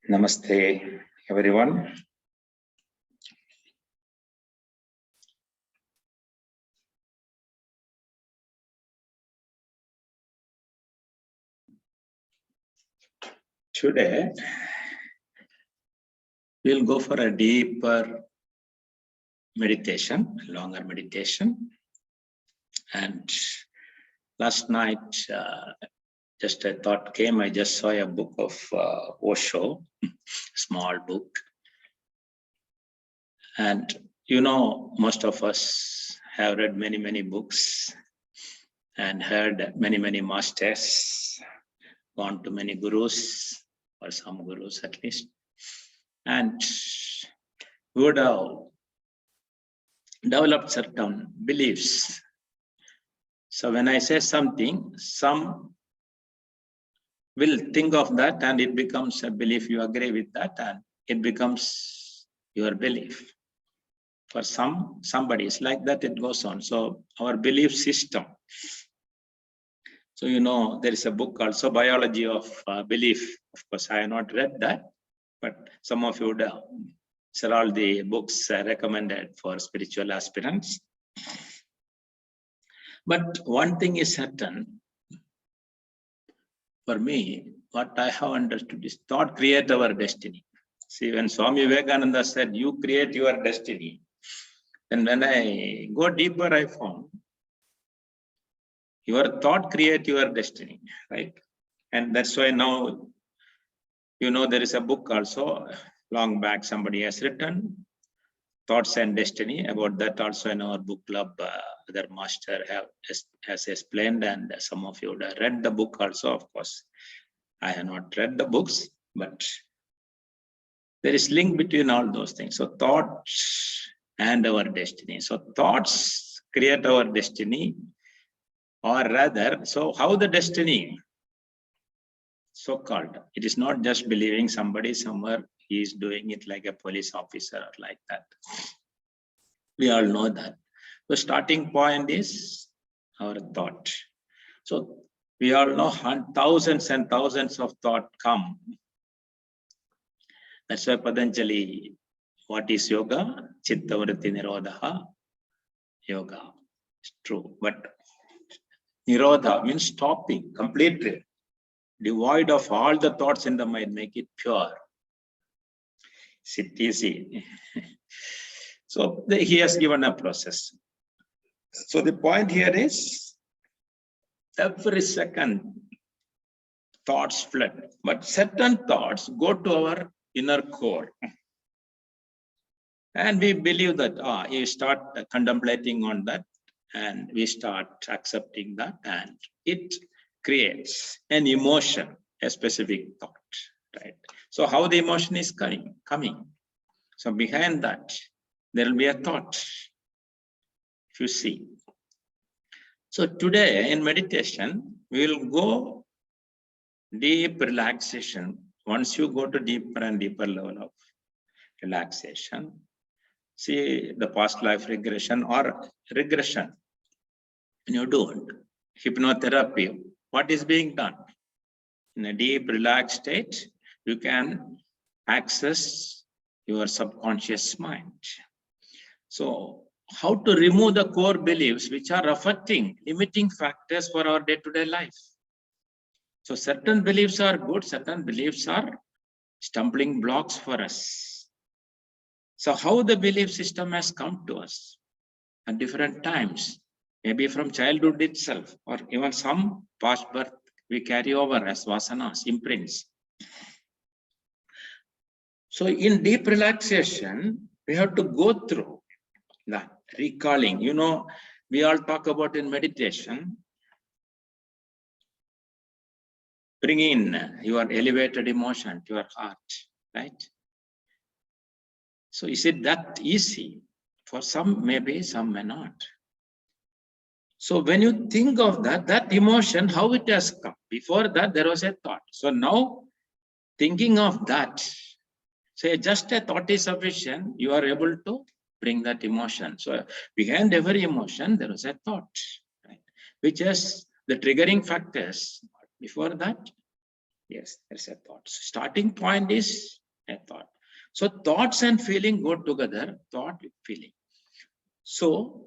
Namaste, everyone. Today, we'll go for a deeper meditation, longer meditation. And last night, just a thought came, I just saw a book of Osho, small book. And you know, most of us have read many books and heard many masters, gone to many gurus, or some gurus at least, and would have developed certain beliefs. So when I say something, some will think of that and it becomes a belief. You agree with that and it becomes your belief. For somebody, it's like that, it goes on. So our belief system. So, you know, there is a book also, Biology of Belief. Of course, I have not read that, but some of you would have. These are all the books recommended for spiritual aspirants. But one thing is certain, for me, what I have understood is thought create our destiny. See, when Swami Vivekananda said, you create your destiny, and when I go deeper, I found your thought create your destiny, right? And that's why now, you know, there is a book also, long back somebody has written, Thoughts and Destiny. About that also in our book club, other master has explained, and some of you would have read the book also. Of course, I have not read the books, but there is link between all those things. So thoughts and our destiny. So thoughts create our destiny, or rather, so how the destiny, so-called, it is not just believing somebody somewhere he is doing it like a police officer or like that. We all know that. The starting point is our thought. So we all know thousands and thousands of thoughts come. That's why Patanjali, what is yoga? Chitta vritti nirodha yoga. It's true. But nirodha means stopping completely, devoid of all the thoughts in the mind, make it pure. It's easy. So he has given a process. So the point here is, every second thoughts flood, but certain thoughts go to our inner core. And we believe that, you start contemplating on that and we start accepting that, and it creates an emotion, a specific thought, right? So how the emotion is coming. So behind that, there will be a thought, if you see. So today in meditation, we will go deep relaxation. Once you go to deeper and deeper level of relaxation, see the past life regression or regression. When you do it, hypnotherapy, what is being done? In a deep relaxed state, you can access your subconscious mind. So how to remove the core beliefs which are affecting, limiting factors for our day-to-day life. So certain beliefs are good, certain beliefs are stumbling blocks for us. So how the belief system has come to us at different times, maybe from childhood itself, or even some past birth we carry over as vasanas, imprints. So in deep relaxation, we have to go through that recalling. You know, we all talk about in meditation, bring in your elevated emotion to your heart, right? So is it that easy? For some, maybe, some may not. So when you think of that emotion, how it has come. Before that, there was a thought. So now, thinking of that, say just a thought is sufficient, you are able to bring that emotion. So behind every emotion, there was a thought, right? Which is the triggering factors. Before that, Yes, there's a thought. Starting point is a thought. So thoughts and feeling go together, thought with feeling. So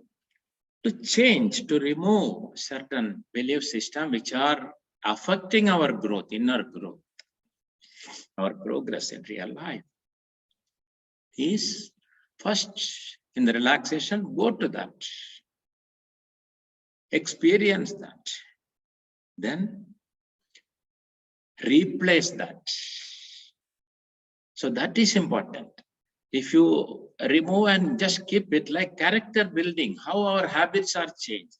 to change, to remove certain belief system which are affecting our growth, inner growth, our progress in real life, is first in the relaxation, go to that, experience that, then replace that. So that is important. If you remove and just keep it like character building, how our habits are changed.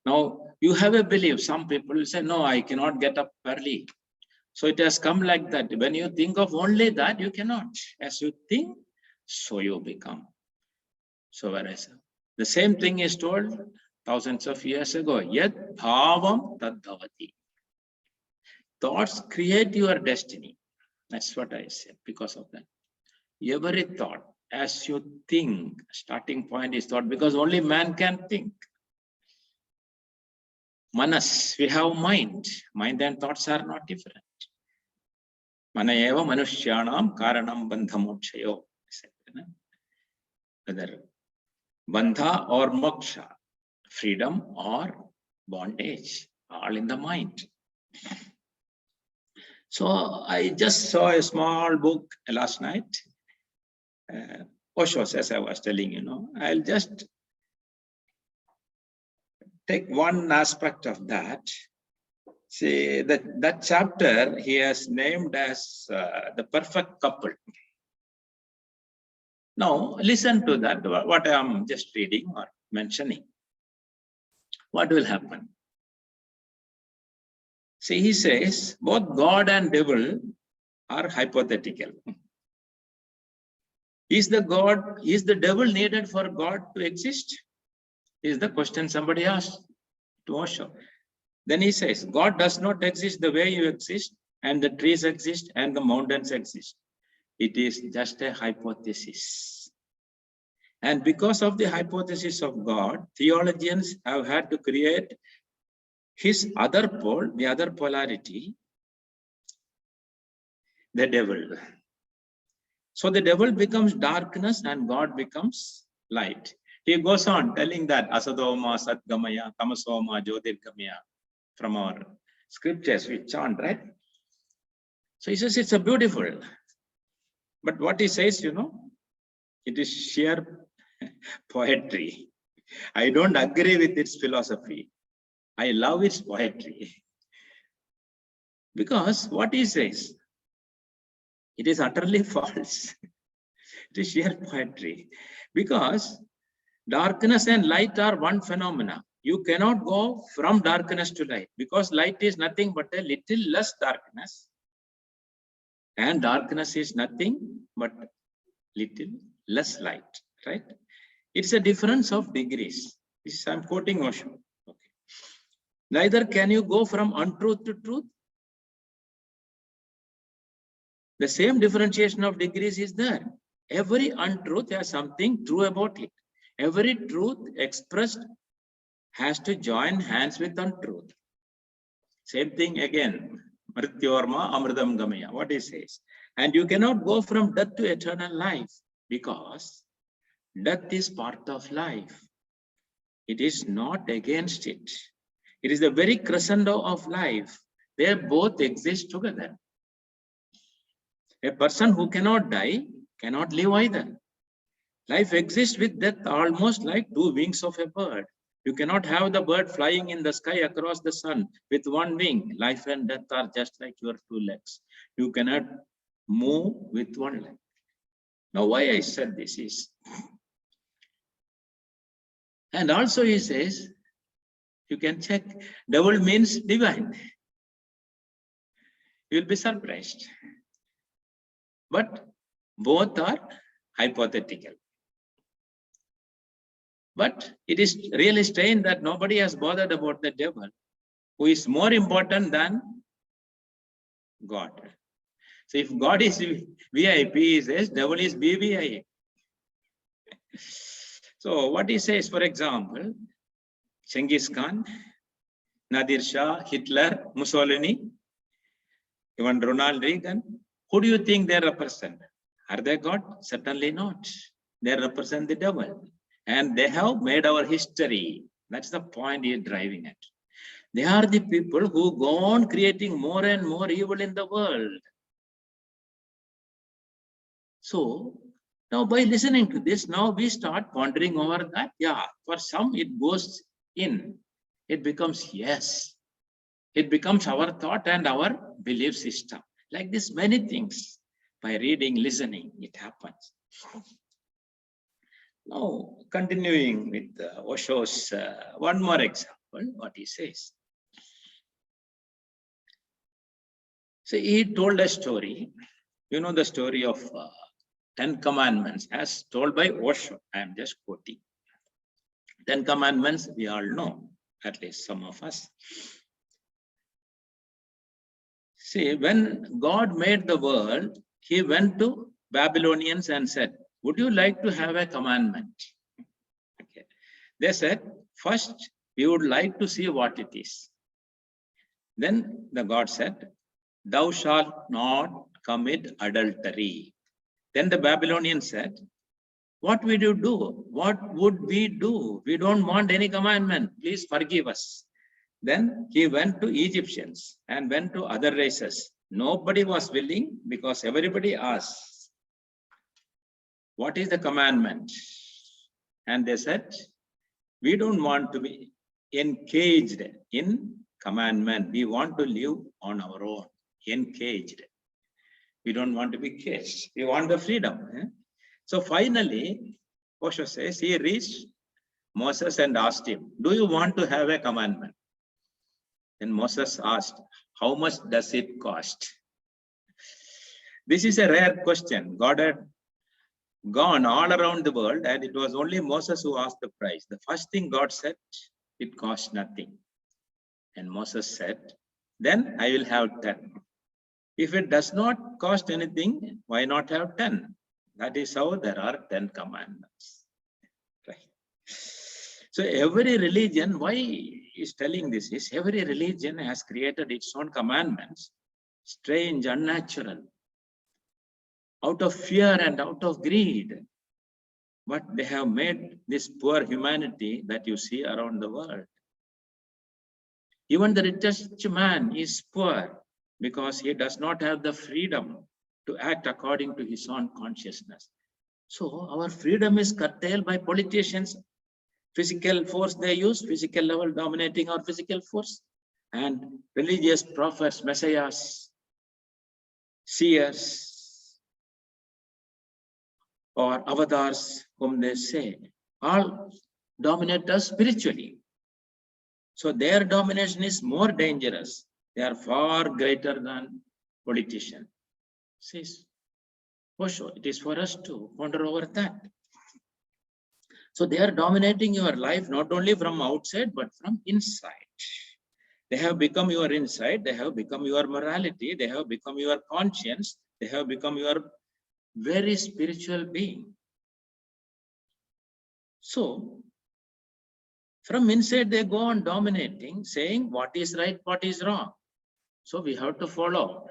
Now you have a belief, some people will say, no, I cannot get up early. So it has come like that. When you think of only that, you cannot. As you think, so you become. So whereas the same thing is told thousands of years ago, yet bhavam tad bhavati. Thoughts create your destiny. That's what I said because of that. Every thought, as you think, starting point is thought, because only man can think. Manas, we have mind. Mind and thoughts are not different. Manayeva manushyanam karanam bandhamokshayo. Whether bandha or moksha, freedom or bondage, all in the mind. So I just saw a small book last night. Osho, as I was telling you, I'll just take one aspect of that. See, that chapter he has named as the perfect couple. Now, listen to that, what I am just reading or mentioning. What will happen? See, he says, both God and devil are hypothetical. Is the devil needed for God to exist? Is the question somebody asked to Osho. Then he says, God does not exist the way you exist, and the trees exist, and the mountains exist. It is just a hypothesis. And because of the hypothesis of God, theologians have had to create his other pole, the other polarity, the devil. So the devil becomes darkness and God becomes light. He goes on telling that Asadoma, Satgamaya, Tamasoma, Jyotirgamaya from our scriptures we chant, right? So he says it's a beautiful. But what he says, it is sheer poetry. I don't agree with its philosophy. I love its poetry. Because what he says, it is utterly false. It is sheer poetry. Because darkness and light are one phenomena. You cannot go from darkness to light, because light is nothing but a little less darkness, and darkness is nothing but little less light, right? It's a difference of degrees. This I'm quoting Osho. Okay. Neither can you go from untruth to truth. The same differentiation of degrees is there. Every untruth has something true about it. Every truth expressed has to join hands with untruth. Same thing again. Mrityorma amridam gamaya. What he says. And you cannot go from death to eternal life, because death is part of life. It is not against it. It is the very crescendo of life. They both exist together. A person who cannot die cannot live either. Life exists with death almost like two wings of a bird. You cannot have the bird flying in the sky across the sun with one wing. Life and death are just like your two legs. You cannot move with one leg. Now, why I said this is, and also he says, you can check, devil means divine. You will be surprised. But both are hypothetical. But it is really strange that nobody has bothered about the devil, who is more important than God. So if God is VIP, he says devil is BVI. So what he says, for example, Genghis Khan, Nadir Shah, Hitler, Mussolini, Even Ronald Reagan, who do you think they represent? Are they God? Certainly not. They represent the devil. And they have made our history. That's the point he is driving at. They are the people who go on creating more and more evil in the world. So now by listening to this, now we start pondering over that. Yeah, for some it goes in. It becomes yes. It becomes our thought and our belief system. Like this, many things. By reading, listening, it happens. Now, continuing with Osho's one more example, what he says. So he told a story. You know the story of 10 Commandments as told by Osho. I am just quoting. 10 Commandments, we all know, at least some of us. See, when God made the world, he went to Babylonians and said, would you like to have a commandment? Okay. They said, first, we would like to see what it is. Then the God said, thou shalt not commit adultery. Then the Babylonians said, what would you do? What would we do? We don't want any commandment. Please forgive us. Then he went to Egyptians and went to other races. Nobody was willing because everybody asked, what is the commandment? And they said, we don't want to be encaged in commandment. We want to live on our own, encaged. We don't want to be caged. We want the freedom. So finally, Osho says, he reached Moses and asked him, do you want to have a commandment? Then Moses asked, how much does it cost? This is a rare question. God had gone all around the world and it was only Moses who asked the price. The first thing God said, it cost nothing. And Moses said, then I will have 10. If it does not cost anything, why not have 10? That is how there are 10 commandments. Right. So every religion, why is telling this is every religion has created its own commandments, strange, unnatural, out of fear and out of greed. But they have made this poor humanity that you see around the world. Even the richest man is poor because he does not have the freedom to act according to his own consciousness. So our freedom is curtailed by politicians. Physical force they use, physical level dominating our physical force, and religious prophets, messiahs, seers, or avatars, whom they say, all dominate us spiritually. So their domination is more dangerous. They are far greater than politicians. Says Osho, it is for us to ponder over that. So they are dominating your life not only from outside but from inside. They have become your inside, they have become your morality, they have become your conscience, they have become your very spiritual being. So from inside they go on dominating, saying what is right, what is wrong. So we have to follow.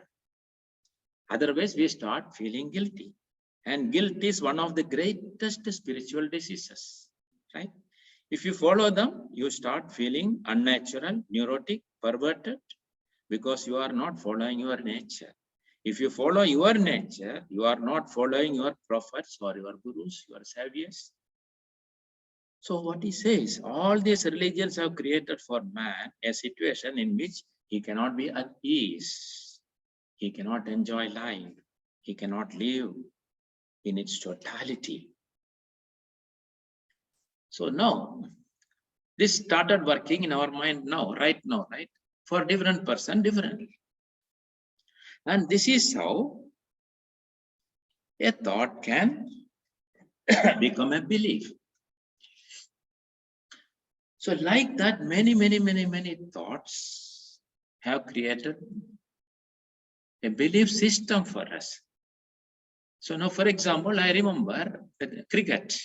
Otherwise we start feeling guilty. And guilt is one of the greatest spiritual diseases, right? If you follow them, you start feeling unnatural, neurotic, perverted, because you are not following your nature. If you follow your nature, you are not following your prophets or your gurus, your saviors. So what he says, all these religions have created for man a situation in which he cannot be at ease. He cannot enjoy life. He cannot live in its totality. So now, this started working in our mind now, right? For different person, differently. And this is how a thought can become a belief. So like that, many thoughts have created a belief system for us. So now, for example, I remember cricket.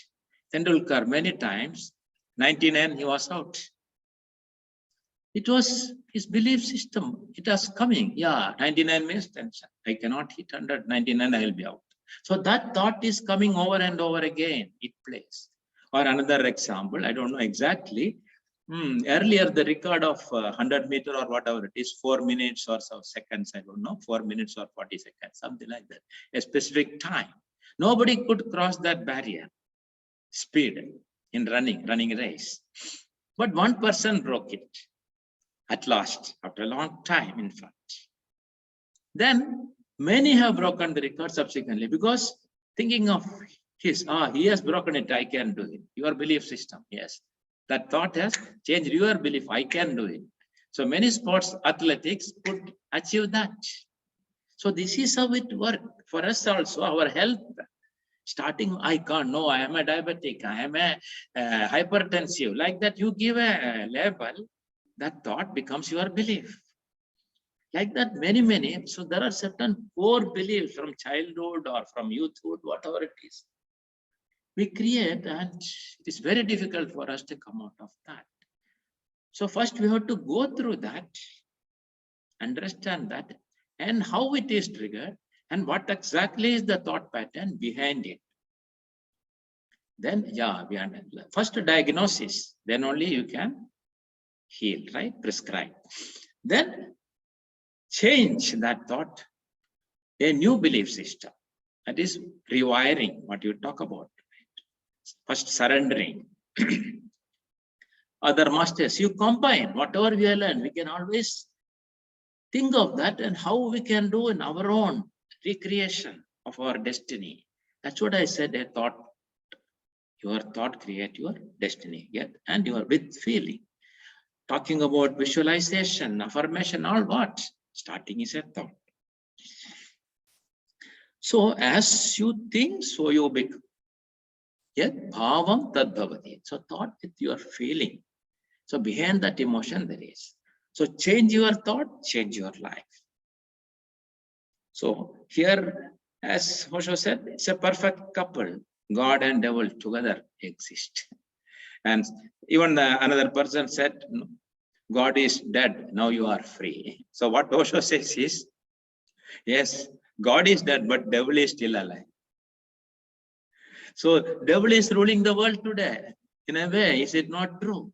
Tendulkar, many times, 99, he was out. It was his belief system. It was coming. Yeah, 99 means tension. I cannot hit 100, 99, I will be out. So that thought is coming over and over again. It plays. Or another example, I don't know exactly. Earlier, the record of 100 meter or whatever it is, 4 minutes or so seconds, I don't know, 4 minutes or 40 seconds, something like that, a specific time. Nobody could cross that barrier, speed in running race. But one person broke it at last, after a long time, in fact. Then many have broken the record subsequently because thinking of he has broken it, I can do it. Your belief system, yes. That thought has changed your belief, I can do it. So many sports athletics could achieve that. So this is how it works for us also, our health. Starting, I can't, no, I am a diabetic, I am a hypertensive. Like that, you give a label, that thought becomes your belief. Like that, many. So there are certain core beliefs from childhood or from youthhood, whatever it is. We create, and it is very difficult for us to come out of that. So first we have to go through that, understand that, and how it is triggered, and what exactly is the thought pattern behind it. Then, first diagnosis, then only you can heal, right? Prescribe. Then change that thought, a new belief system. That is rewiring, what you talk about. First surrendering. Other masters, you combine whatever we have learned. We can always think of that and how we can do in our own recreation of our destiny. That's what I said, a thought. Your thought create your destiny, and you are with feeling. Talking about visualization, affirmation, all what? Starting is a thought. So as you think, so you become. Yet bhavam tad bhavati. So thought with your feeling. So behind that emotion there is. So change your thought, change your life. So here, as Osho said, it's a perfect couple. God and devil together exist. And even another person said, God is dead, now you are free. So what Osho says is, yes, God is dead, but devil is still alive. So devil is ruling the world today. In a way, is it not true?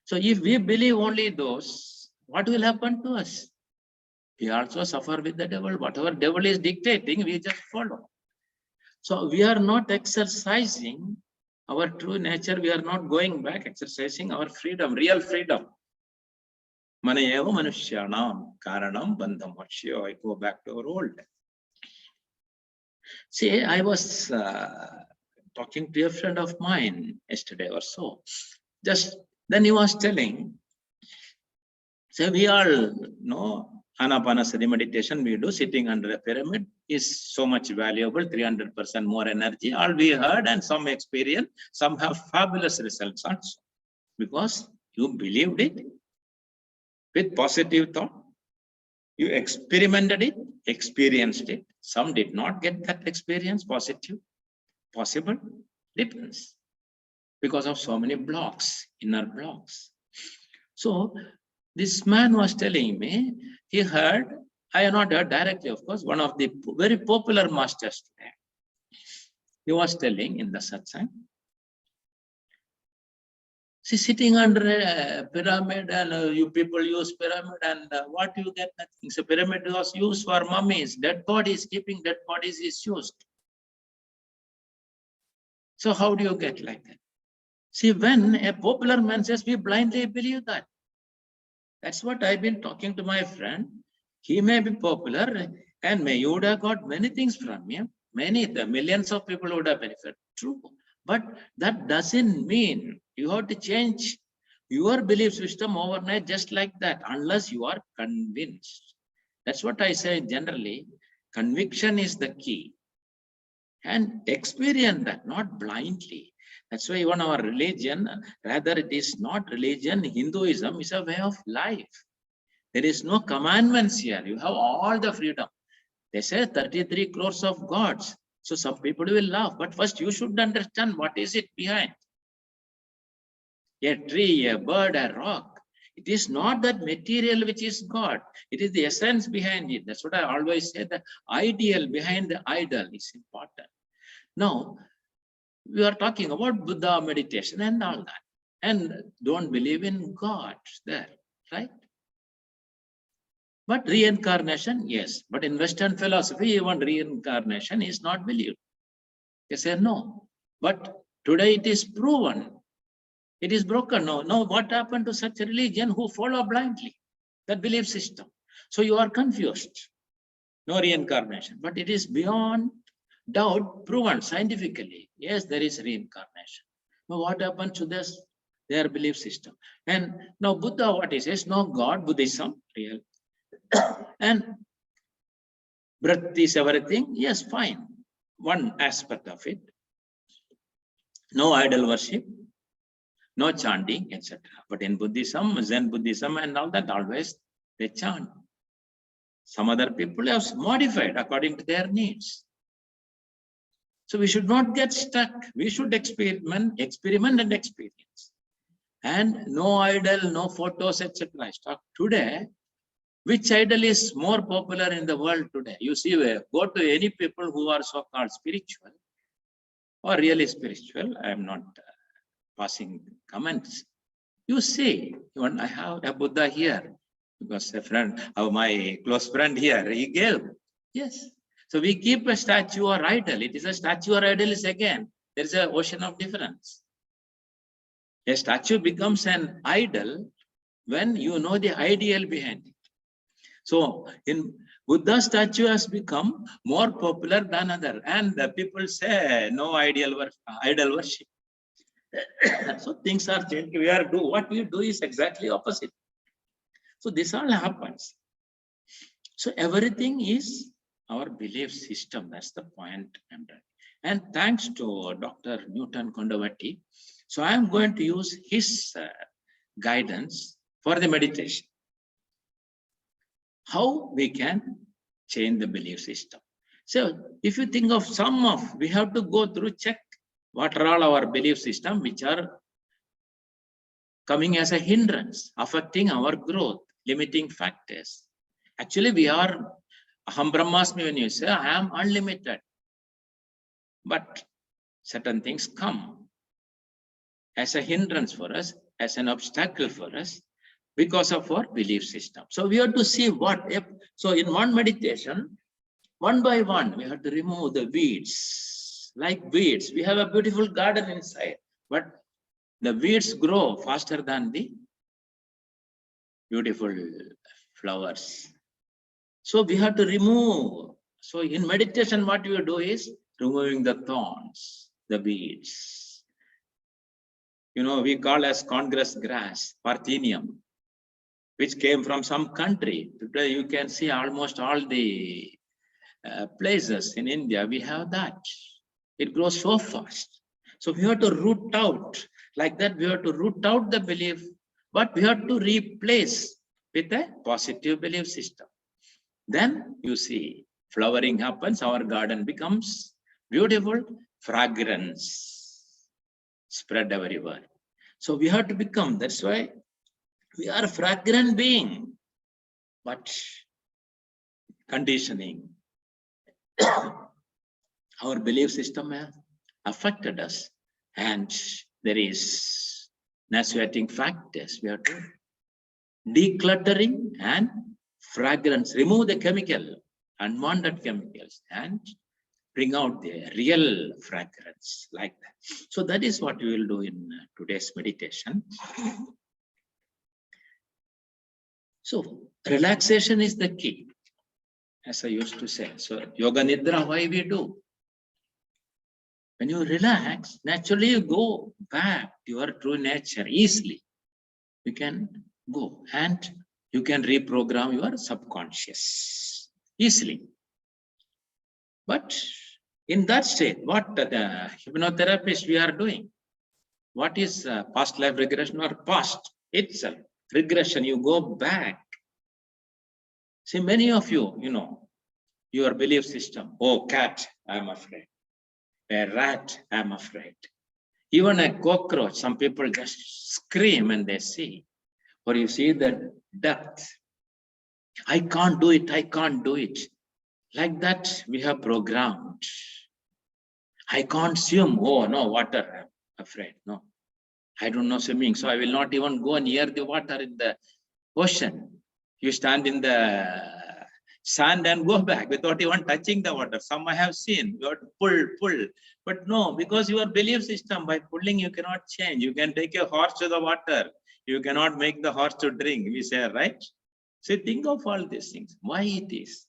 So if we believe only those, what will happen to us? We also suffer with the devil. Whatever devil is dictating, we just follow. So we are not exercising our true nature. We are not going back, exercising our freedom, real freedom. Manayeva manushyanam karanam bandham moksha. I go back to our old. See, I was talking to a friend of mine yesterday or so. Just then he was telling, so we all know Anapanasati meditation we do, sitting under a pyramid is so much valuable, 300% more energy. All we heard and some experience, some have fabulous results also. Because you believed it with positive thought. You experimented it, experienced it. Some did not get that experience positive. Possible? Depends. Because of so many blocks, inner blocks. So this man was telling me, he heard, I have not heard directly, of course, one of the very popular masters today. He was telling in the satsang, see, sitting under a pyramid and you people use pyramid and what you get nothing. So pyramid was used for mummies, dead bodies, keeping dead bodies is used. So how do you get like that? See, when a popular man says, we blindly believe that. That's what I've been talking to my friend. He may be popular and you would have got many things from him. The millions of people would have benefited. True. But that doesn't mean you have to change your belief system overnight just like that, unless you are convinced. That's what I say generally. Conviction is the key. And experience that, not blindly. That's why even our religion, rather it is not religion, Hinduism is a way of life. There is no commandments here. You have all the freedom. They say 33 crores of gods. So some people will laugh, but first you should understand what is it behind. A tree, a bird, a rock. It is not that material which is God. It is the essence behind it. That's what I always say, the ideal behind the idol is important. Now, we are talking about Buddha meditation and all that. And don't believe in God there, right? But reincarnation, yes. But in Western philosophy, even reincarnation is not believed. They say no. But today it is proven. It is broken. No, what happened to such a religion who follow blindly that belief system? So you are confused. No reincarnation. But it is beyond doubt proven scientifically. Yes, there is reincarnation. Now what happened to this? Their belief system. And now Buddha, what he says, no God, Buddhism, real. And breath is everything. Yes, fine. One aspect of it. No idol worship, no chanting, etc. But in Buddhism, Zen Buddhism and all that, always they chant. Some other people have modified according to their needs. So we should not get stuck. We should experiment and experience. And no idol, no photos, etc. Today, which idol is more popular in the world today? You see, go to any people who are so-called spiritual or really spiritual. I am not passing comments. You see, when I have a Buddha here, because a friend of my close friend here, he gave. Yes. So we keep a statue or idol. It is a statue or idol is again. There is an ocean of difference. A statue becomes an idol when you know the ideal behind it. So in Buddha statue has become more popular than other, and the people say no idol worship. So things are changing. What we do is exactly opposite. So this all happens. So everything is our belief system. That's the point. And thanks to Dr. Newton Kondawati, so I am going to use his guidance for the meditation. How we can change the belief system. So if you think of we have to go through, check what are all our belief system which are coming as a hindrance, affecting our growth, limiting factors. Actually, we are Aham Brahmasmi when you say, I am unlimited. But certain things come as a hindrance for us, as an obstacle for us, because of our belief system. So we have to see so in one meditation, one by one, we have to remove the weeds. Like weeds, we have a beautiful garden inside, but the weeds grow faster than the beautiful flowers. So we have to remove. So in meditation, what we do is removing the thorns, the weeds. We call as Congress grass, Parthenium, which came from some country. Today you can see almost all the places in India, we have that. It grows so fast. So we have to root out, like that we have to root out the belief, but we have to replace with a positive belief system. Then you see, flowering happens, our garden becomes beautiful, fragrance spread everywhere. So we have to become, that's why we are a fragrant being, but conditioning, our belief system has affected us, and there is nauseating factors. We have to decluttering and fragrance, remove the chemical, unwanted chemicals, and bring out the real fragrance like that. So that is what we will do in today's meditation. So relaxation is the key, as I used to say. So yoga nidra, why we do? When you relax, naturally you go back to your true nature easily. You can go and you can reprogram your subconscious easily. But in that state, what the hypnotherapist we are doing? What is past life regression or past itself? Regression, you go back. See, many of you, your belief system. Oh, cat, I'm afraid. A rat, I'm afraid. Even a cockroach, some people just scream when they see. or you see the depth. I can't do it, I can't do it. Like that, we have programmed. I can't swim. Oh, no, water, I'm afraid. No, I don't know swimming, so I will not even go near the water in the ocean. You stand in the sand and go back without even touching the water. Some I have seen, you have to pull. But no, because your belief system, by pulling, you cannot change. You can take a horse to the water. You cannot make the horse to drink, we say, right? So think of all these things, why it is.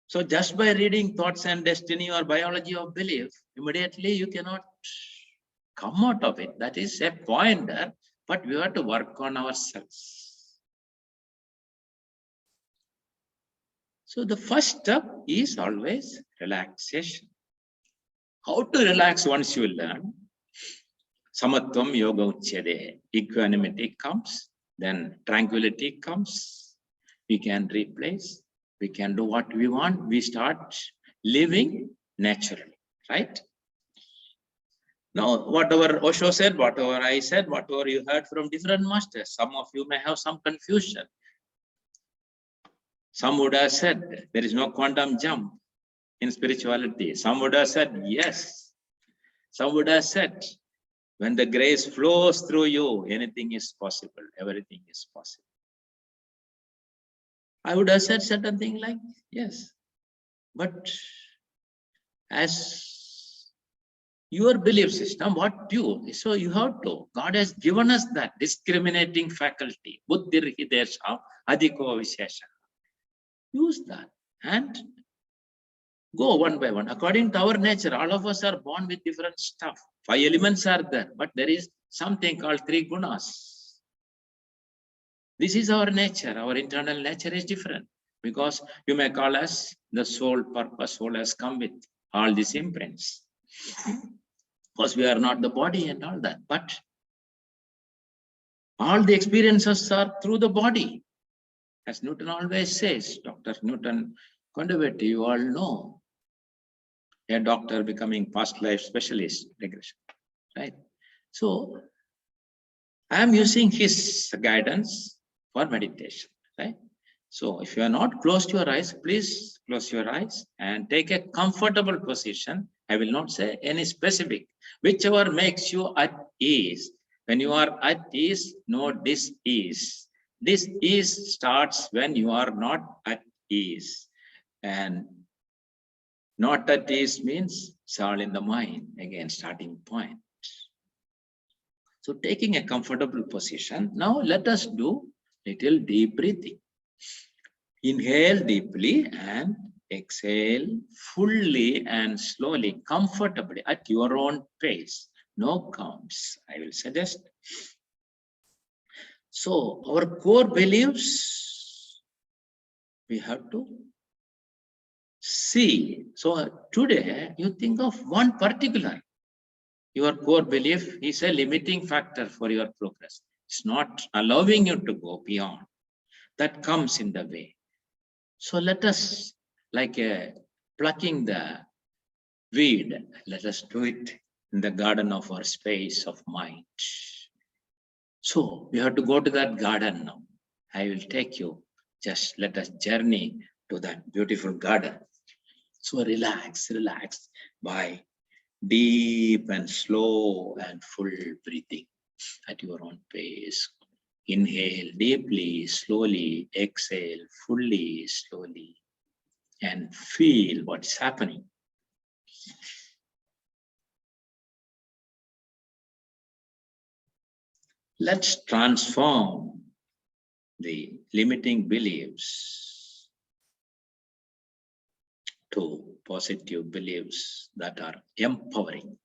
So just by reading Thoughts and Destiny or Biology of Belief, immediately you cannot come out of it. That is a pointer, but we have to work on ourselves. So the first step is always relaxation. How to relax once you learn? Samatvam yoga uchyade. Equanimity comes, then tranquility comes. We can replace. We can do what we want. We start living naturally, right? Now, whatever Osho said, whatever I said, whatever you heard from different masters, some of you may have some confusion. Some would have said there is no quantum jump in spirituality. Some would have said yes. Some would have said when the grace flows through you, anything is possible, everything is possible. I would have said certain thing like yes, but as your belief system, what you, so you have to, God has given us that discriminating faculty, buddhir hidesha adhiko vishesha. Use that and go one by one. According to our nature, all of us are born with different stuff. 5 elements are there, but there is something called 3 gunas. This is our nature. Our internal nature is different because you may call us the soul purpose. Soul has come with all these imprints. Because we are not the body and all that, but all the experiences are through the body. As Newton always says, Dr. Newton Kondawati, you all know, a doctor becoming past life specialist regression, right? So I am using his guidance for meditation, right? So if you are not closed your eyes, please close your eyes and take a comfortable position. I will not say any specific, whichever makes you at ease. When you are at ease, no dis-ease. Dis-ease starts when you are not at ease. And not at ease means it's all in the mind, again, starting point. So taking a comfortable position, now let us do little deep breathing. Inhale deeply and exhale fully and slowly, comfortably at your own pace. No counts, I will suggest. So our core beliefs, we have to see. So today you think of one particular. Your core belief is a limiting factor for your progress. It's not allowing you to go beyond. That comes in the way. So let us, like plucking the weed, let us do it in the garden of our space of mind. So we have to go to that garden now. I will take you. Just let us journey to that beautiful garden. So relax by deep and slow and full breathing at your own pace. Inhale deeply, slowly, exhale fully, slowly, and feel what's happening. Let's transform the limiting beliefs to positive beliefs that are empowering.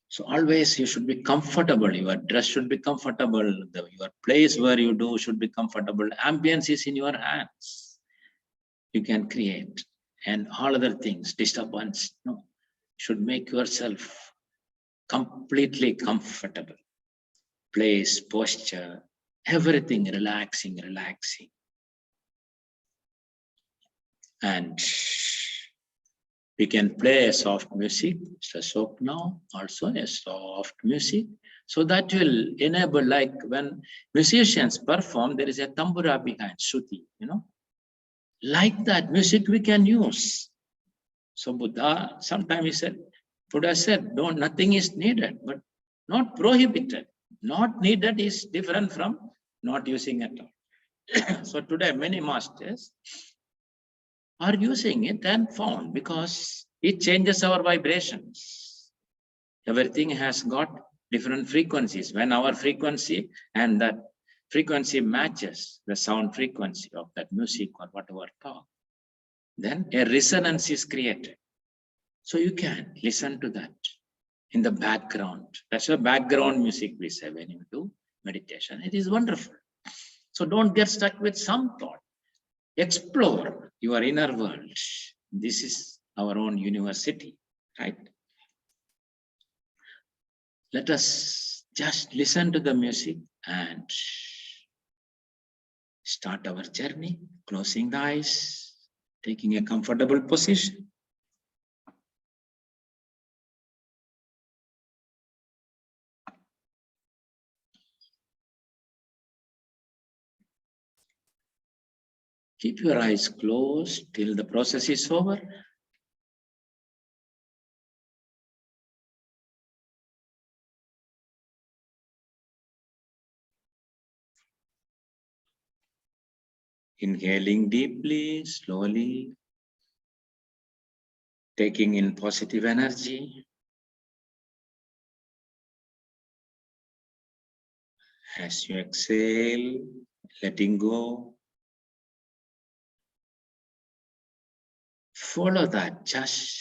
So always you should be comfortable. Your dress should be comfortable. Your place where you do should be comfortable. Ambience is in your hands. You can create. And all other things, disturbance, no, should make yourself completely comfortable. Place, posture, everything relaxing. And We can play a soft music, Ashok now, also a soft music. So that will enable, like when musicians perform, there is a tambura behind, Shruti, Like that music we can use. So Buddha, sometimes he said, Buddha said, no, nothing is needed, but not prohibited. Not needed is different from not using at all. So today many masters are using it and found because it changes our vibrations. Everything has got different frequencies. When our frequency and that frequency matches the sound frequency of that music or whatever talk, then a resonance is created. So you can listen to that in the background. That's a background music we say when you do meditation. It is wonderful. So don't get stuck with some thought. Explore your inner world. This is our own university, right? Let us just listen to the music and start our journey, closing the eyes, taking a comfortable position. Keep your eyes closed till the process is over. Inhaling deeply, slowly, taking in positive energy. As you exhale, letting go. Follow that, just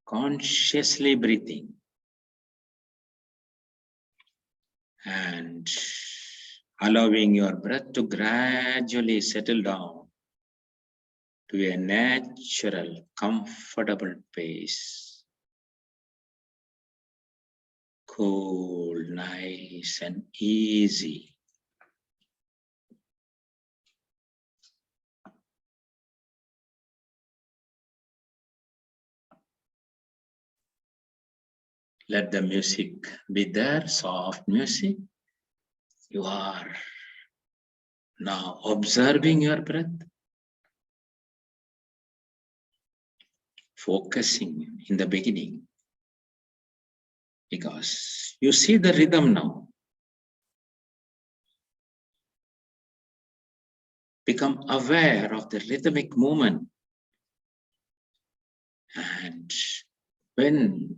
consciously breathing. And allowing your breath to gradually settle down to a natural, comfortable pace. Cool, nice and easy. Let the music be there, soft music. You are now observing your breath, focusing in the beginning, because you see the rhythm now. Become aware of the rhythmic movement. And when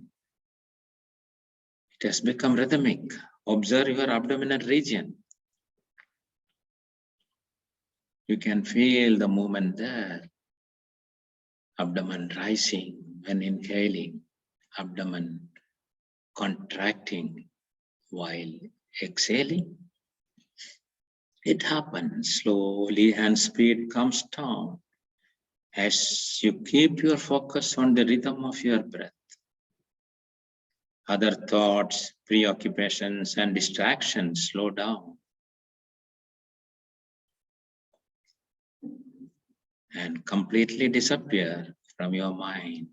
it has become rhythmic, observe your abdominal region. You can feel the movement there. Abdomen rising when inhaling, abdomen contracting while exhaling. It happens slowly and speed comes down as you keep your focus on the rhythm of your breath. Other thoughts, preoccupations, and distractions slow down and completely disappear from your mind.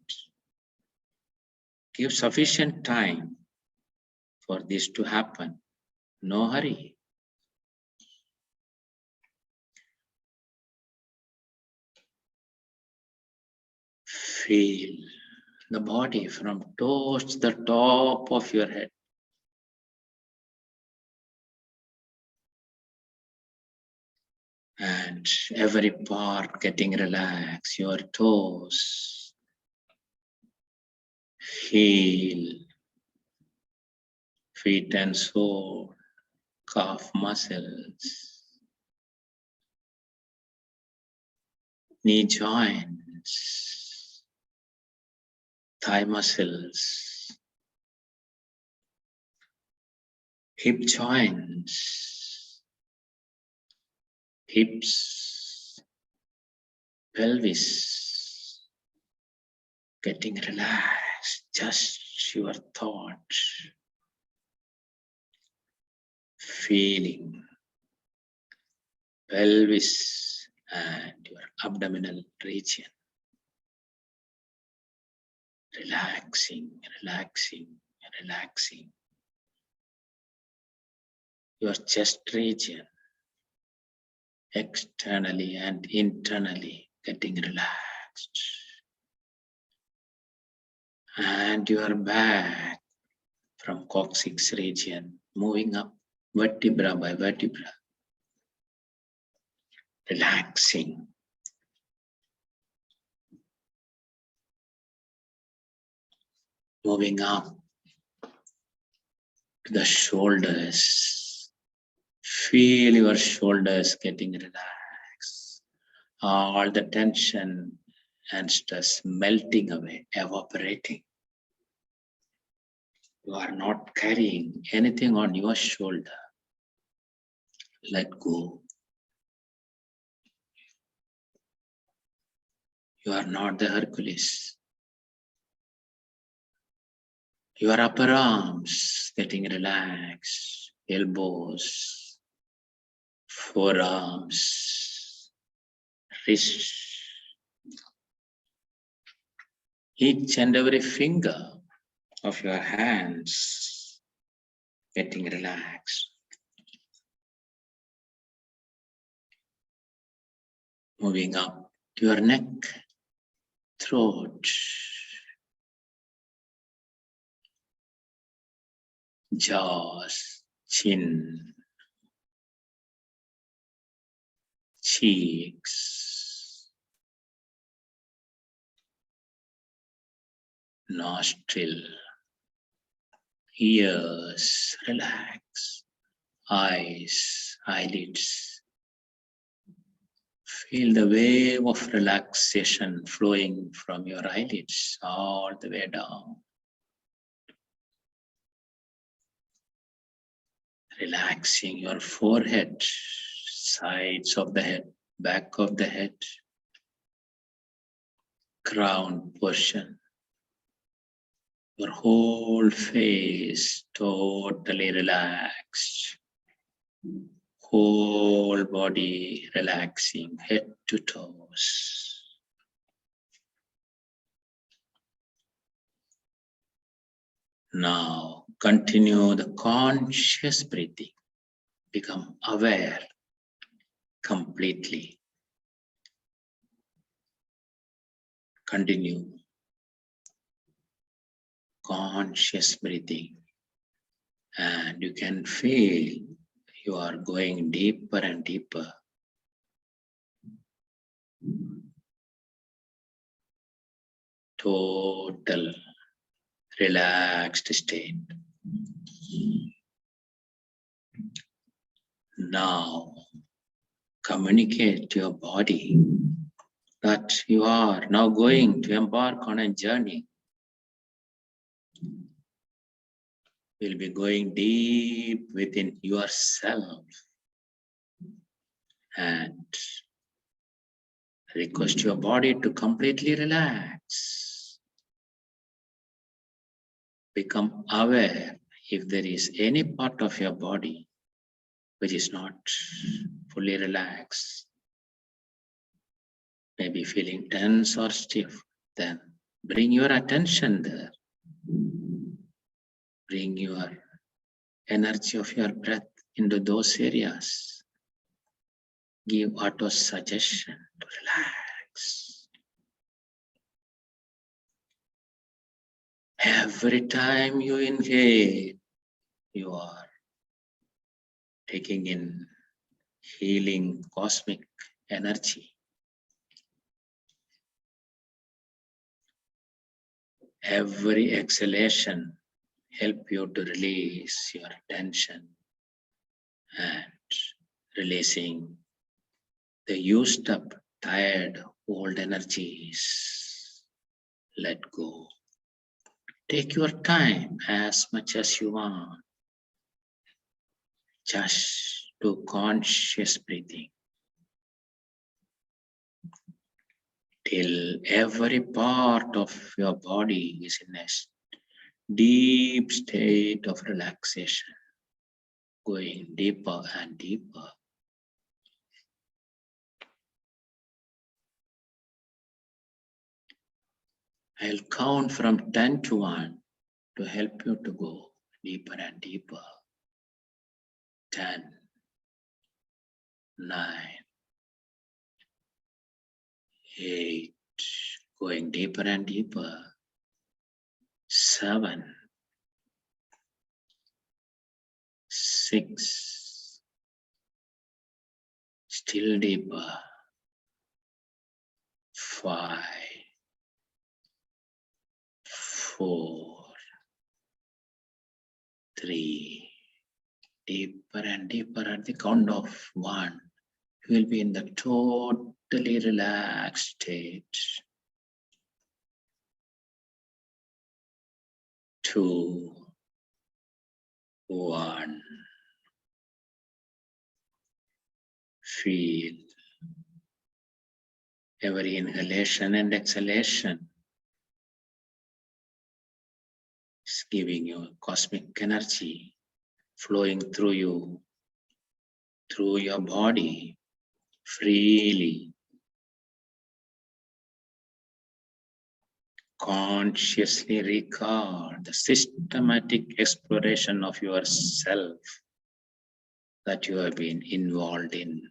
Give sufficient time for this to happen. No hurry. Feel the body from toes to the top of your head. And every part getting relaxed, your toes. Heel, feet and sole, calf muscles, knee joints, thigh muscles, hip joints, hips, pelvis, getting relaxed, just your thoughts, feeling pelvis and your abdominal region. Relaxing, relaxing, relaxing. Your chest region, externally and internally, getting relaxed. And your back from coccyx region, moving up vertebra by vertebra, relaxing. Moving up to the shoulders. Feel your shoulders getting relaxed. All the tension and stress melting away, evaporating. You are not carrying anything on your shoulder. Let go. You are not the Hercules. Your upper arms getting relaxed, elbows, forearms, wrists. Each and every finger of your hands getting relaxed. Moving up to your neck, throat, jaws, chin, cheeks, nostril, ears, relax, eyes, eyelids. Feel the wave of relaxation flowing from your eyelids all the way down. Relaxing your forehead, sides of the head, back of the head, crown portion. Your whole face totally relaxed. Whole body relaxing, head to toes. Now continue the conscious breathing. Become aware completely. Continue conscious breathing. And you can feel you are going deeper and deeper. Total relaxed state. Now communicate to your body that you are now going to embark on a journey. You'll be going deep within yourself and request your body to completely relax. Become aware if there is any part of your body which is not fully relaxed, maybe feeling tense or stiff, then bring your attention there. Bring your energy of your breath into those areas. Give auto suggestion to relax. Every time you inhale, you are taking in healing cosmic energy. Every exhalation help you to release your tension and releasing the used up, tired, old energies. Let go. Take your time as much as you want. Just do conscious breathing till every part of your body is in a deep state of relaxation, going deeper and deeper. I'll count from 10 to 1 to help you to go deeper and deeper. 10, 9, 8, going deeper and deeper. 7, 6, still deeper. 5, 4, 3, deeper and deeper. At the count of 1, you will be in the totally relaxed state. 2, 1. Feel every inhalation and exhalation is giving you cosmic energy flowing through you, through your body, freely. Consciously recall the systematic exploration of yourself that you have been involved in.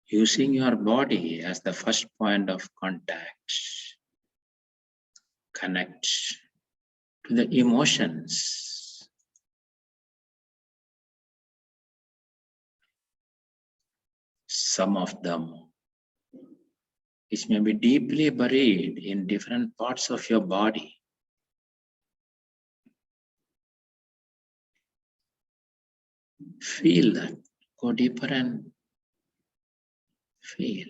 Using your body as the first point of contact, connect to the emotions. Some of them, which may be deeply buried in different parts of your body. Feel that. Go deeper and feel.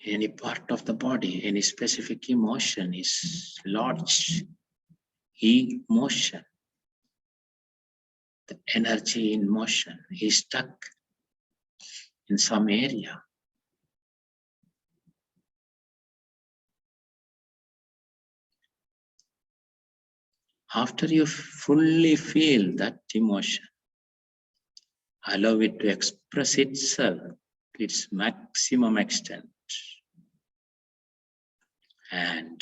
Any part of the body, any specific emotion is lodged. Emotion. The energy in motion is stuck in some area. After you fully feel that emotion, allow it to express itself to its maximum extent and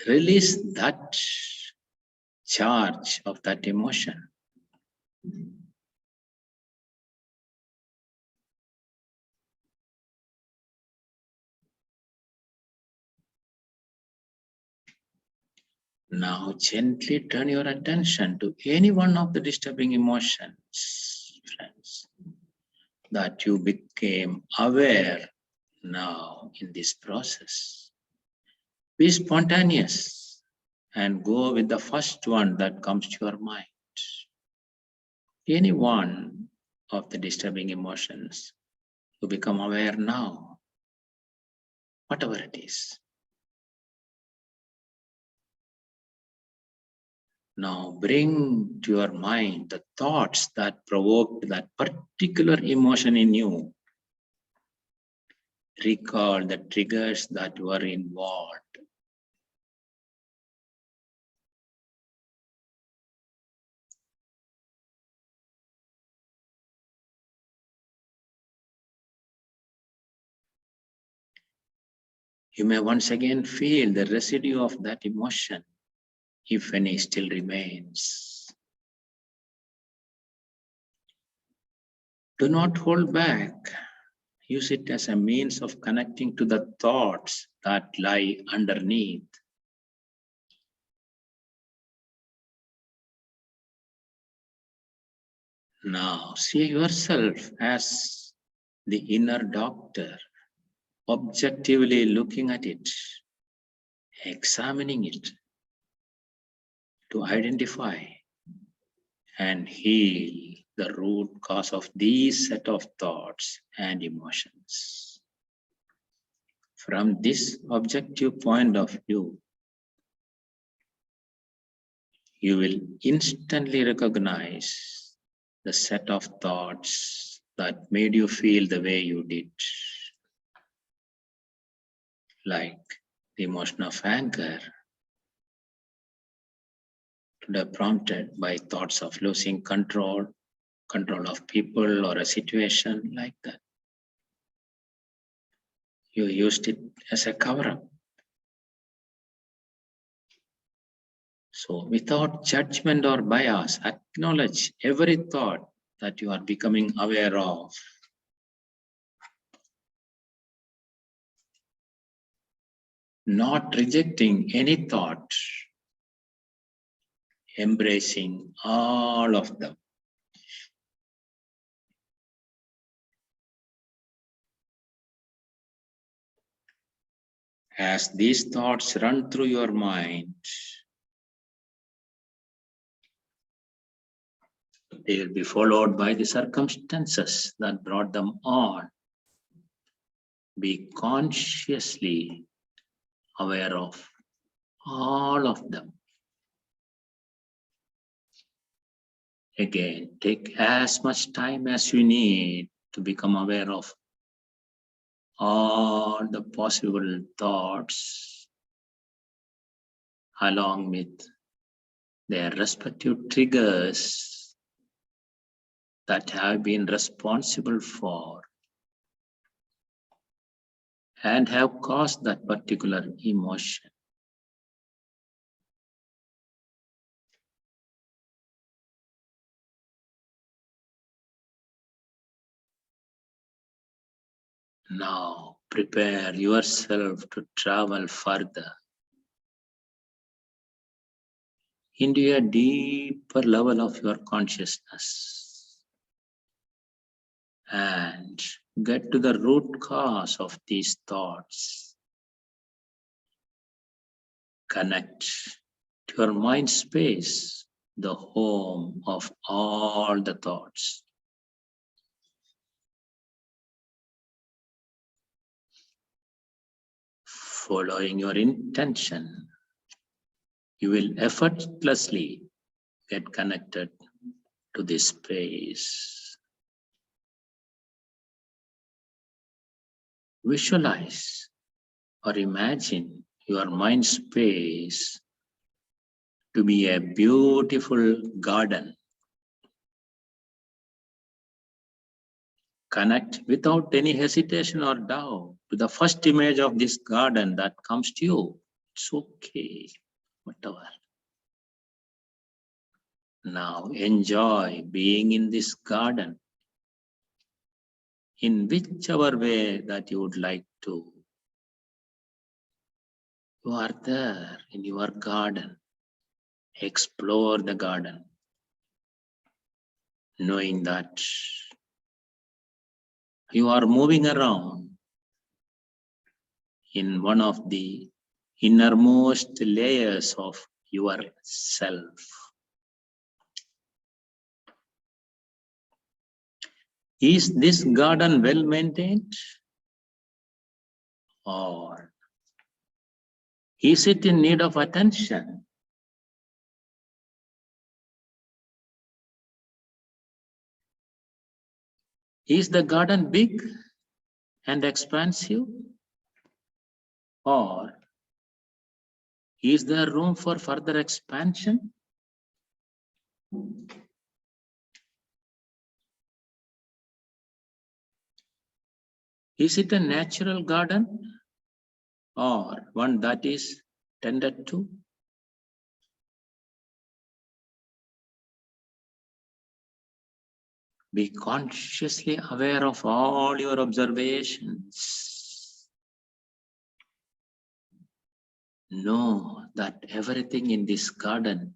release that charge of that emotion. Now gently turn your attention to any one of the disturbing emotions, friends, that you became aware now in this process. Be spontaneous and go with the first one that comes to your mind. Any one of the disturbing emotions, you become aware now, whatever it is. Now bring to your mind the thoughts that provoked that particular emotion in you. Recall the triggers that were involved. You may once again feel the residue of that emotion, if any still remains. Do not hold back. Use it as a means of connecting to the thoughts that lie underneath. Now, see yourself as the inner doctor, objectively looking at it, examining it to identify and heal the root cause of these set of thoughts and emotions. From this objective point of view, you will instantly recognize the set of thoughts that made you feel the way you did. Like the emotion of anger, today prompted by thoughts of losing control of people or a situation like that. You used it as a cover-up. So without judgment or bias, acknowledge every thought that you are becoming aware of. Not rejecting any thought, embracing all of them. As these thoughts run through your mind, they will be followed by the circumstances that brought them on. Be consciously aware of all of them. Again, take as much time as you need to become aware of all the possible thoughts along with their respective triggers that have been responsible for and have caused that particular emotion. Now prepare yourself to travel further into a deeper level of your consciousness and get to the root cause of these thoughts. Connect to your mind space, the home of all the thoughts. Following your intention, you will effortlessly get connected to this space. Visualize or imagine your mind space to be a beautiful garden. Connect without any hesitation or doubt to the first image of this garden that comes to you. It's okay, whatever. Now enjoy being in this garden in whichever way that you would like to. You are there in your garden. Explore the garden, knowing that you are moving around in one of the innermost layers of yourself. Is this garden well maintained? Or is it in need of attention? Is the garden big and expansive? Or is there room for further expansion? Is it a natural garden or one that is tended to? Be consciously aware of all your observations. Know that everything in this garden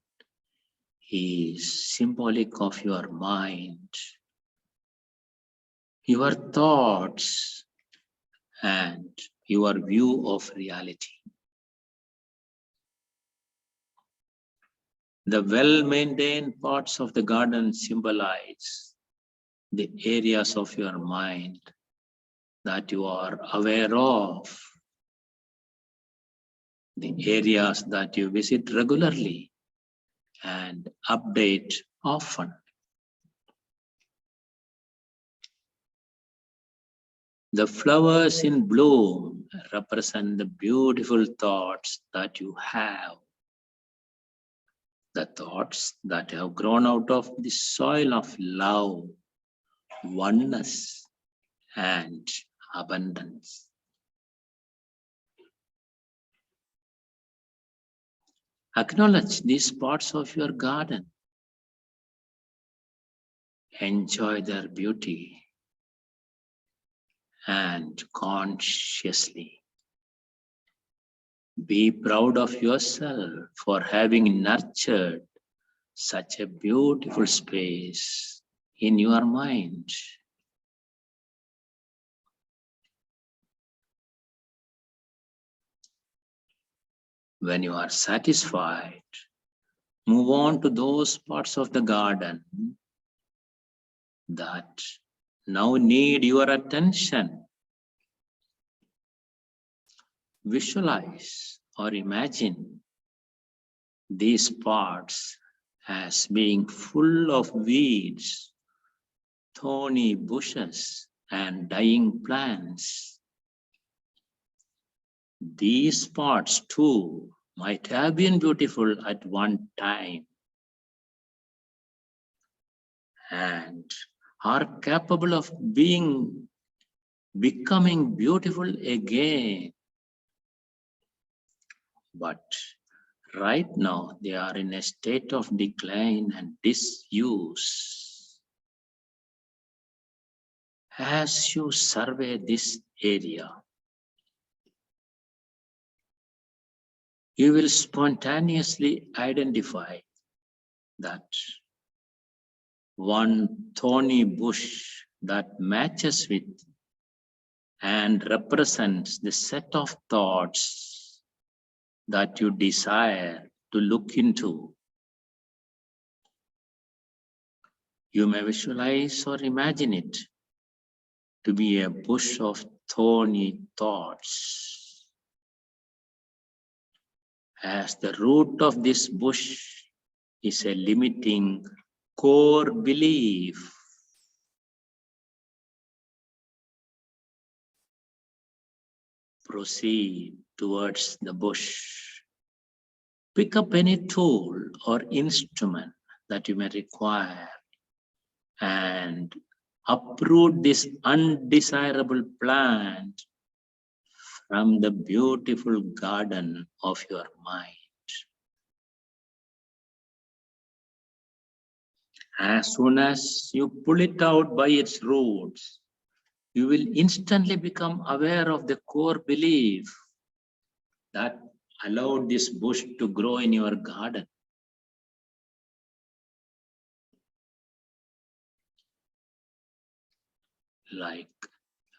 is symbolic of your mind, your thoughts, and your view of reality. The well-maintained parts of the garden symbolize the areas of your mind that you are aware of, the areas that you visit regularly and update often. The flowers in bloom represent the beautiful thoughts that you have, the thoughts that have grown out of the soil of love, oneness, and abundance. Acknowledge these parts of your garden. Enjoy their beauty and consciously be proud of yourself for having nurtured such a beautiful space in your mind. When you are satisfied, move on to those parts of the garden that now need your attention. Visualize or imagine these parts as being full of weeds, thorny bushes, and dying plants. These parts too might have been beautiful at one time and are capable of becoming beautiful again. But right now they are in a state of decline and disuse. As you survey this area, you will spontaneously identify that one thorny bush that matches with and represents the set of thoughts that you desire to look into. You may visualize or imagine it to be a bush of thorny thoughts. As the root of this bush is a limiting core belief. Proceed towards the bush. Pick up any tool or instrument that you may require and uproot this undesirable plant from the beautiful garden of your mind. As soon as you pull it out by its roots, you will instantly become aware of the core belief that allowed this bush to grow in your garden. Like,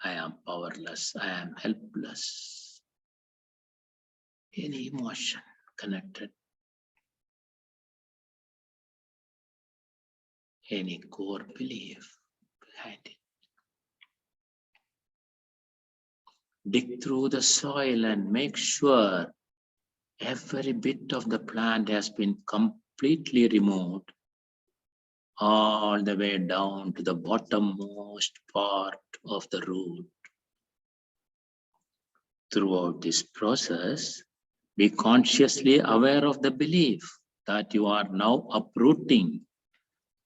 I am powerless, I am helpless. Any emotion connected, any core belief behind it. Dig through the soil and make sure every bit of the plant has been completely removed, all the way down to the bottommost part of the root. Throughout this process, be consciously aware of the belief that you are now uprooting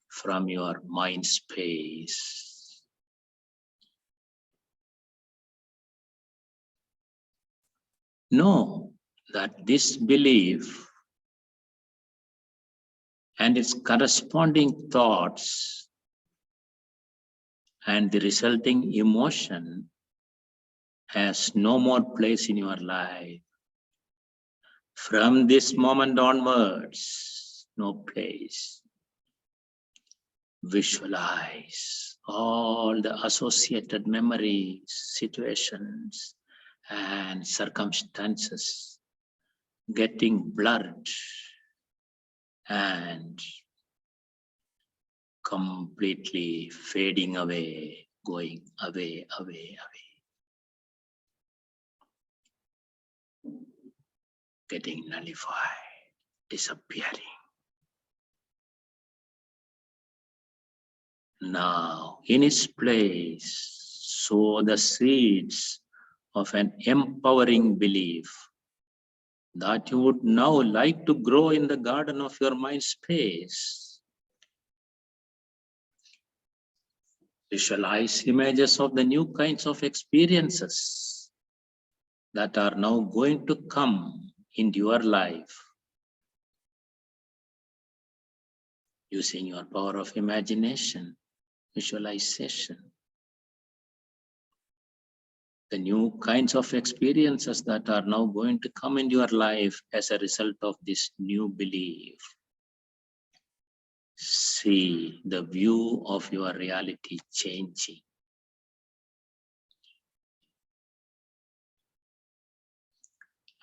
from your mind space. Know that this belief and its corresponding thoughts and the resulting emotion has no more place in your life. From this moment onwards, no place. Visualize all the associated memories, situations, and circumstances getting blurred and completely fading away, going away, away, away. Getting nullified, disappearing. Now, in its place, sow the seeds of an empowering belief that you would now like to grow in the garden of your mind space. Visualize images of the new kinds of experiences that are now going to come into your life using your power of imagination, visualization. The new kinds of experiences that are now going to come into your life as a result of this new belief. See the view of your reality changing.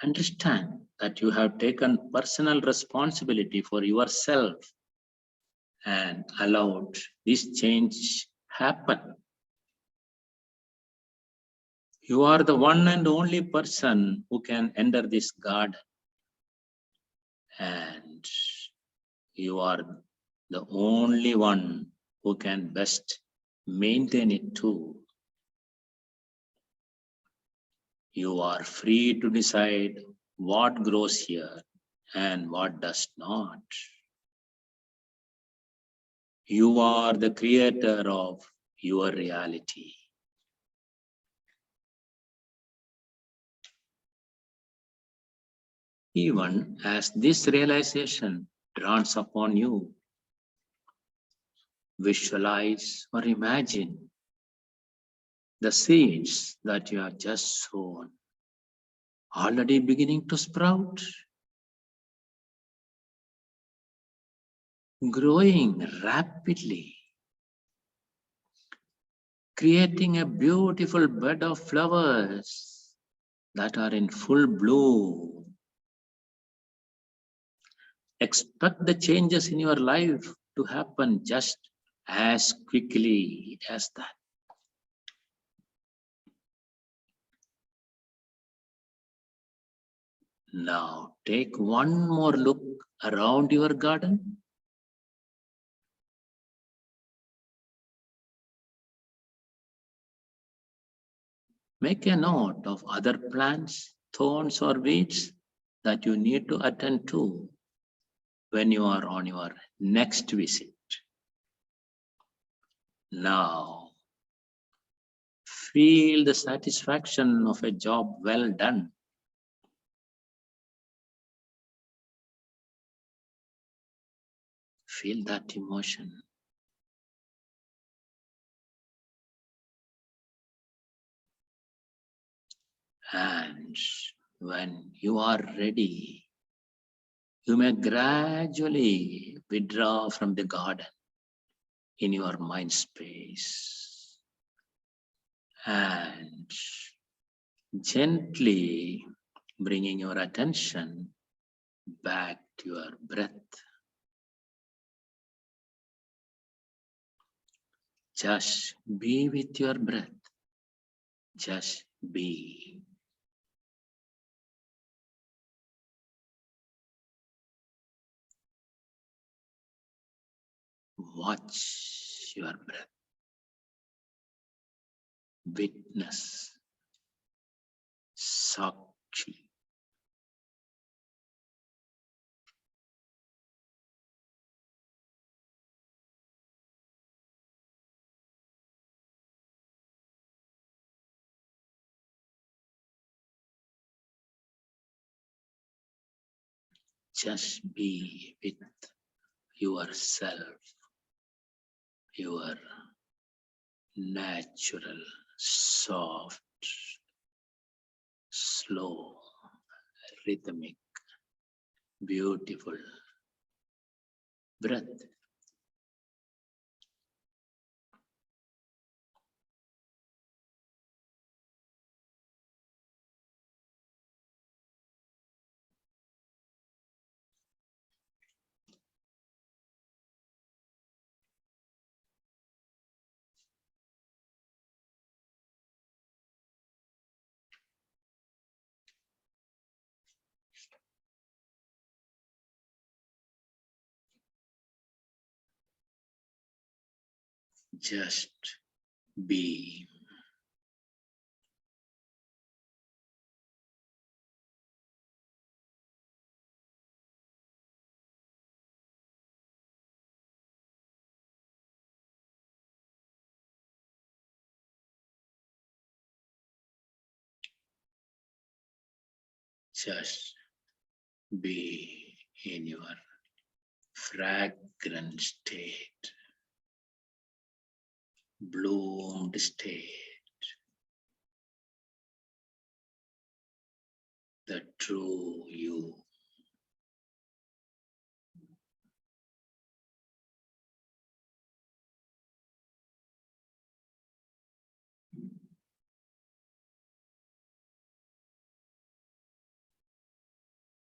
Understand that you have taken personal responsibility for yourself and allowed this change happen. You are the one and only person who can enter this garden, and you are the only one who can best maintain it too. You are free to decide what grows here and what does not. You are the creator of your reality. Even as this realization dawns upon you, visualize or imagine the seeds that you have just sown already beginning to sprout, growing rapidly, creating a beautiful bed of flowers that are in full bloom. Expect the changes in your life to happen just as quickly as that. Now take one more look around your garden. Make a note of other plants, thorns or weeds that you need to attend to when you are on your next visit. Now, feel the satisfaction of a job well done. Feel that emotion. And when you are ready, you may gradually withdraw from the garden in your mind space and gently bringing your attention back to your breath. Just be with your breath. Just be. Watch your breath. Witness. Sakshi. Just be with yourself, your natural, soft, slow, rhythmic, beautiful breath. Just be. Just be in your fragrant state, bloomed state, the true you.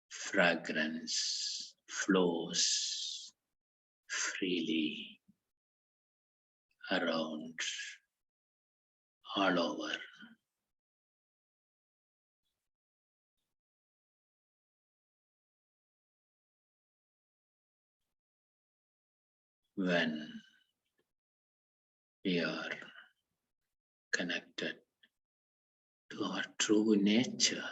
Fragrance flows freely around, all over. When we are connected to our true nature,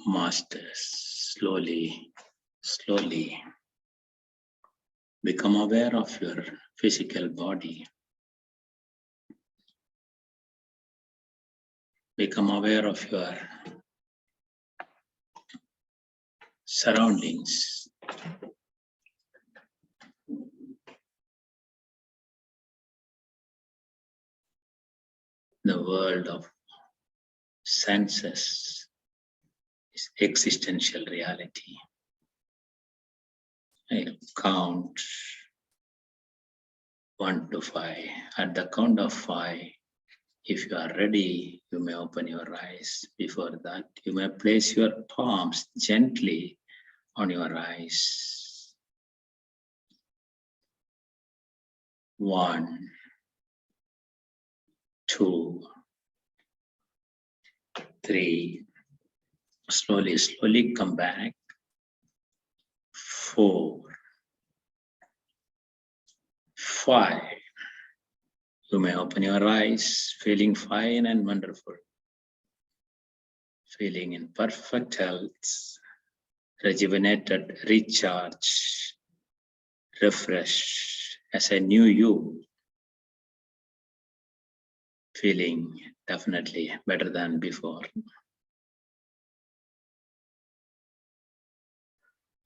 masters, slowly become aware of your physical body. Become aware of your surroundings. the world of senses is existential reality. I'll count 1 to 5. At the count of 5, if you are ready, you may open your eyes. Before that, you may place your palms gently on your eyes. 1, 2, 3. Slowly come back. 4, 5. You may open your eyes, feeling fine and wonderful. Feeling in perfect health, rejuvenated, recharged, refreshed as a new you. Feeling definitely better than before.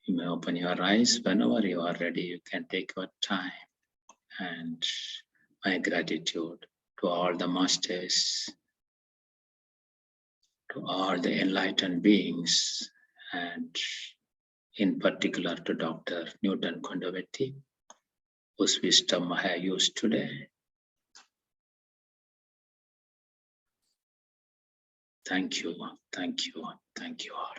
You may open your eyes whenever you are ready. You can take your time. And my gratitude to all the masters, to all the enlightened beings, and in particular to Dr. Newton Kondavetti, whose wisdom I have used today. Thank you, thank you, thank you all.